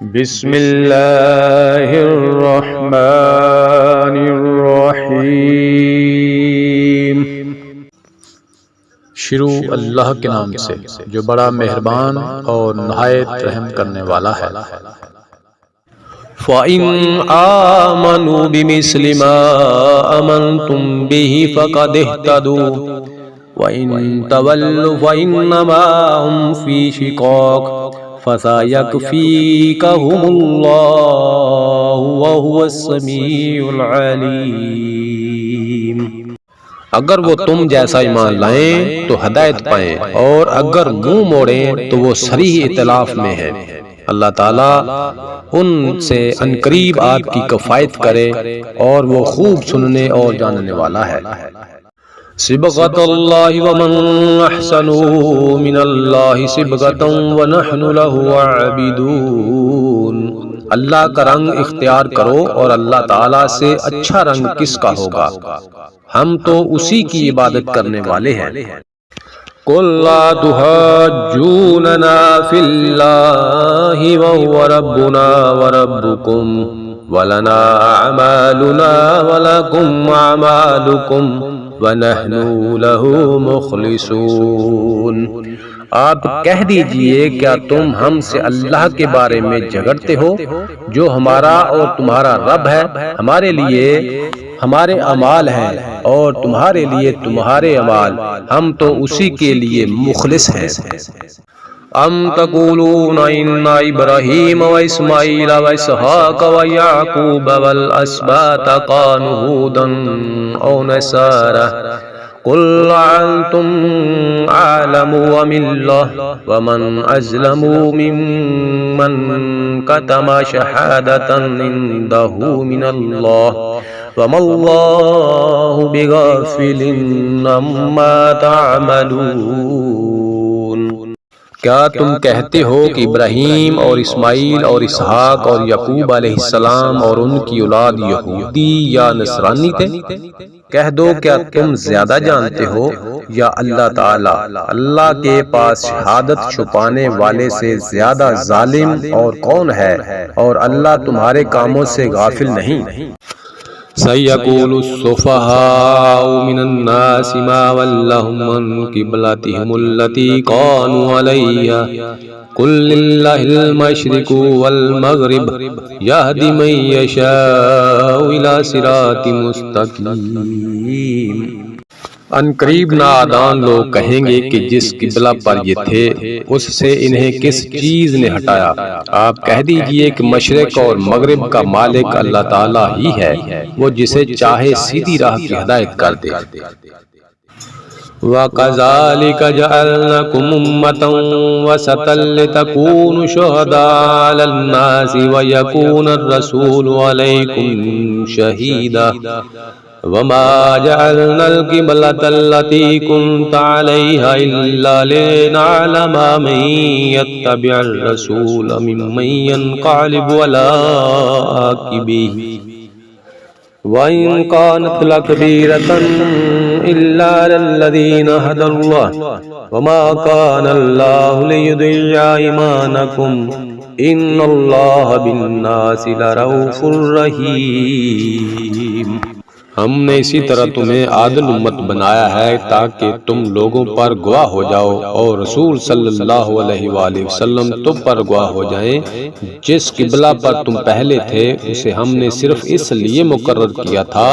بسم اللہ الرحمن الرحیم۔ شروع اللہ کے نام سے جو بڑا مہربان اور نہایت رحم کرنے والا ہے۔ فَإِنْ آمَنُوا بِمِثْلِ مَا آمَنْتُمْ بِهِ فَقَدِ اهْتَدُوا وَإِنْ تَوَلَّوْا فَإِنَّمَا هُمْ فِي شِقَاقٍ فَسَيَكْفِيكَهُمُ اللَّهُ وَهُوَ السَّمِيعُ الْعَلِيمُ۔ اگر وہ تم جیسا ایمان لائیں تو ہدایت پائیں، اور اگر منہ موڑیں تو وہ صریح اختلاف میں ہیں۔ اللہ تعالیٰ ان سے عنقریب آپ کی کفایت کرے، اور وہ خوب سننے اور جاننے والا ہے۔ صبغۃ اللہ ومن احسن من اللہ صبغۃ ونحن له عابدون۔ اللہ کا رنگ اختیار کرو، اور اللہ تعالیٰ سے اچھا رنگ کس کا ہوگا، ہم تو اسی کی عبادت کرنے والے ہیں۔ قل لا تحاجوننا فی اللہ وهو ربنا وربکم ولنا اعمالنا ولکم اعمالکم وَنَحْنُ لَهُ مُخْلِصُونَ۔ آپ کہہ دیجئے، کیا تم ہم سے اللہ کے بارے میں جھگڑتے ہو؟ جو ہمارا اور تمہارا رب ہے، ہمارے لیے ہمارے اعمال ہیں اور تمہارے لیے تمہارے اعمال، ہم تو اسی کے لیے مخلص ہیں۔ ام تقولون ان ابراہیم واسماعیل واسحاق ویعقوب والاسباط كانوا هودا او نصارى قل انتم اعلم ام الله ومن ازلم ممن كتم شهادة عنده من الله وما الله بغافل عما تعملون۔ کیا تم کہتے ہو کہ ابراہیم اور اسماعیل اور اسحاق اور یعقوب علیہ السلام اور ان کی اولاد یہودی یا نصرانی تھے؟ کہہ دو، کیا تم زیادہ جانتے ہو یا اللہ تعالیٰ؟ اللہ کے پاس شہادت چھپانے والے سے زیادہ ظالم اور کون ہے، اور اللہ تمہارے کاموں سے غافل نہیں۔ سَيَقُولُ السُّفَهَاءُ مِنَ النَّاسِ مَا وَلَّهُمْ عَنْ قِبْلَتِهِمُ الَّتِي كَانُوا عَلَيْهَا قُلْ لِلَّهِ الْمَشْرِقُ وَالْمَغْرِبُ يَهْدِي مَن يَشَاءُ إِلَى صِرَاطٍ مُسْتَقِيمٍ۔ عنقریب نادان لوگ کہیں گے کہ جس قبلہ پر یہ تھے اس سے انہیں کس چیز نے ہٹایا۔ آپ کہہ دیجئے کہ مشرق اور مغرب کا مالک اللہ تعالیٰ ہی ہے، وہ جسے چاہے سیدھی راہ کی ہدایت کر دے۔ وَكَذَلِكَ جَعَلْنَاكُمْ أُمَّةً وَسَطًا لِتَكُونُوا شُهَدَاءَ عَلَى النَّاسِ وَيَكُونَ الرَّسُولُ عَلَيْكُمْ شَهِيدًا وَمَا جَعَلْنَا الْقِبْلَةَ الَّتِي كُنْتَ عَلَيْهَا إِلَّا لِنَعْلَمَ مَن يَتَّبِعُ الرَّسُولَ مِمَّن يَنقَلِبُ عَلَى عَقِبَيْهِ وَإِنْ كَانَتْ لَكَبِيرَةً إِلَّا عَلَى الَّذِينَ هَدَى اللَّهُ وَمَا كَانَ اللَّهُ لِيُضِيعَ إِيمَانَكُمْ إِنَّ اللَّهَ بِالنَّاسِ لَرَءُوفٌ رَحِيمٌ۔ ہم نے اسی طرح تمہیں عادل امت بنایا ہے تاکہ تم لوگوں پر گواہ ہو جاؤ، اور رسول صلی اللہ علیہ وآلہ وسلم تم پر گواہ ہو جائیں۔ جس قبلہ پر تم پہلے تھے اسے ہم نے صرف اس لیے مقرر کیا تھا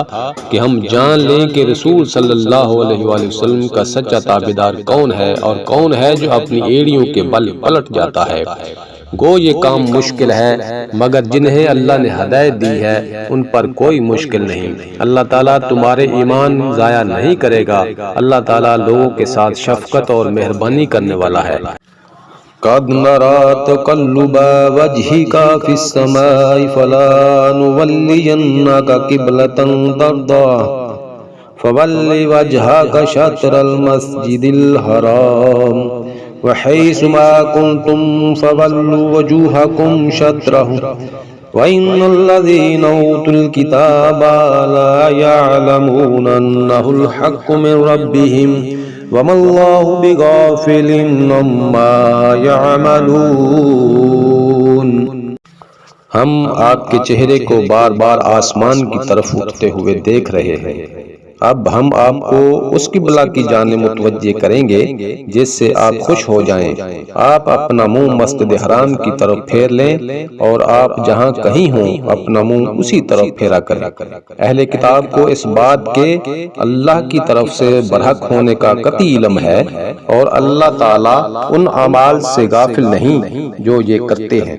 کہ ہم جان لیں کہ رسول صلی اللہ علیہ وآلہ وسلم کا سچا تابعدار کون ہے، اور کون ہے جو اپنی ایڑیوں کے بل پلٹ جاتا ہے۔ گو یہ کام مشکل ہے، مگر جنہیں اللہ نے ہدایت دی ہے ان پر کوئی مشکل نہیں۔ اللہ تعالیٰ تمہارے ایمان ضائع نہیں کرے گا۔ اللہ تعالیٰ لوگوں کے ساتھ شفقت اور مہربانی کرنے والا ہے۔ قَدْ نَرَىٰ تَقَلُّبَ وَجْهِكَ فِي السَّمَاءِ فَلَنُوَلِّيَنَّكَ قِبْلَةً تَرْضَاهَا فَوَلِّ وَجْهَكَ شَطْرَ الْمَسْجِدِ الْحَرَامِ وَحَيْثُ مَا كُنْتُمْ فَوَلُّوا وُجُوهَكُمْ شَطْرَهُ وَإِنَّ الَّذِينَ أُوتُوا الْكِتَابَ لَا يَعْلَمُونَ أَنَّهُ الْحَقُّ مِنْ رَبِّهِمْ وَمَا اللَّهُ بِغَافِلٍ عَمَّا يَعْمَلُونَ۔ ہم آپ کے چہرے کو بار بار آسمان کی طرف اٹھتے ہوئے دیکھ رہے ہیں۔ اب ہم آپ کو اس قبلہ کی جانب متوجہ کریں گے جس سے آپ خوش ہو جائیں۔ آپ اپنا منہ مسجد حرام کی طرف پھیر لیں اور آپ جہاں کہیں ہوں اپنا منہ اسی طرف پھیرا کریں۔ اہل کتاب کو اس بات کے اللہ کی طرف سے برحق ہونے کا قطعی علم ہے اور اللہ تعالیٰ ان اعمال سے غافل نہیں جو یہ کرتے ہیں۔